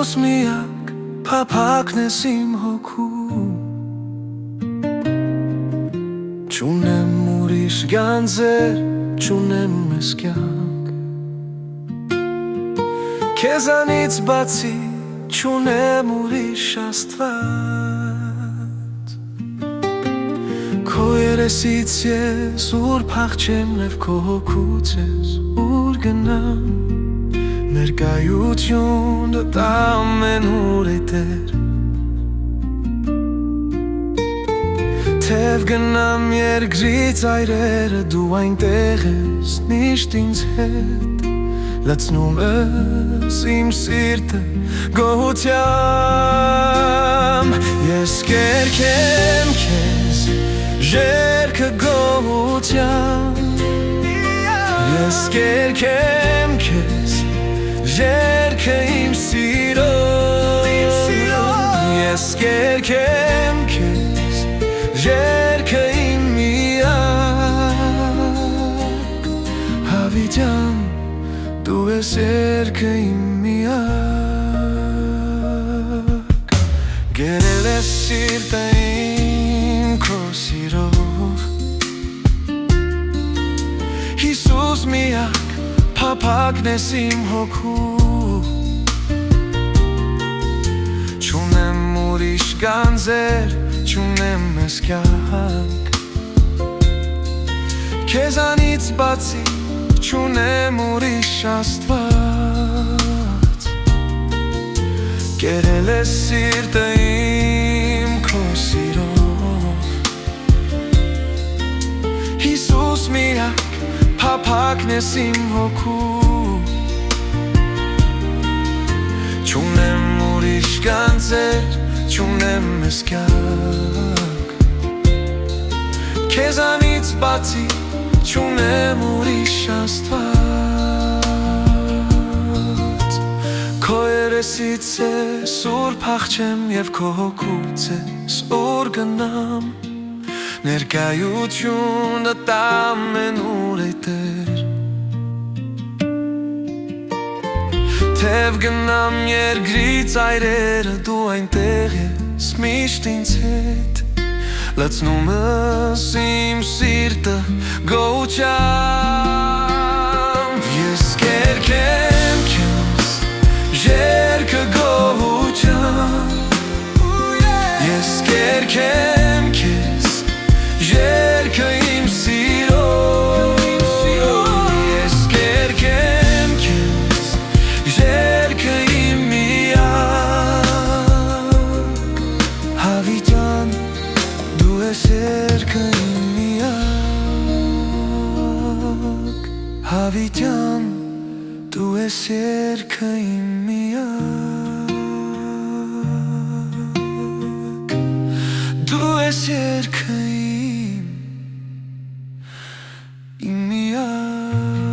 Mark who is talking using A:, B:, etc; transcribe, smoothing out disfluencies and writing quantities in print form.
A: Հիսուս միակ փափակն ես իմ հոգու Չունեմ ուրիշ գանձեր, չունեմ ես կյանք Քեզանից բացի չունեմ ուրիշ Աստված Քո երեսից ես ուր փախչեմ և քո հոգուց ես ուր գնամ Ներկայությունը ամենուր է Տեր Թև գնամ երկրից այրերը դու այնտեղ ես միշտ ինձ հետ Լցնում ես իմ սիրտը գոհությամբ Ես կերքեմ քեզ ժերքը գոհությամբ Ես կերքեմ քեզ ժերքը իմ սիրով Ես կերքեմ քեզ ժերքը իմ միակ Հավիտյան դու ես երգը իմ միակ Գերել ես սիրտը իմ քո սիրով Հիսուս միակ փափակն ես իմ հոգու Չունեմ ուրիշ գանձեր, չունեմ ես կյանք Քեզանից բացի չունեմ ուրիշ Աստված Կերել ես սիրտը իմ քո սիրով Հիսուս միակ փափակն ես իմ հոգու Չունեմ ուրիշ գանձեր, չունեմ ես կյանք Քեզանից բացի չունեմ ուրիշ Աստված Քո երեսից ես ուր փախչեմ և քո հոգուց ես ուր գնամ Ներկայությունդ ամենուր է Տեր Թև գնամ երկրից այրերը դու այնտեղ ես միշտ ինձ հետ Լցնում ես իմ սիրտը գոհությամբ Ես կերքեմ քեզ ժերքը գոհությամբ Ես կերքեմ քեզ ժերքը իմ սիրով Ես կերքեմ քեզ ժերքը իմ միակ Հավիտյան դու ես երգը իմ միակ Հավիտյան դու ես երգը իմ միակ Դու ես երգը իմ միակ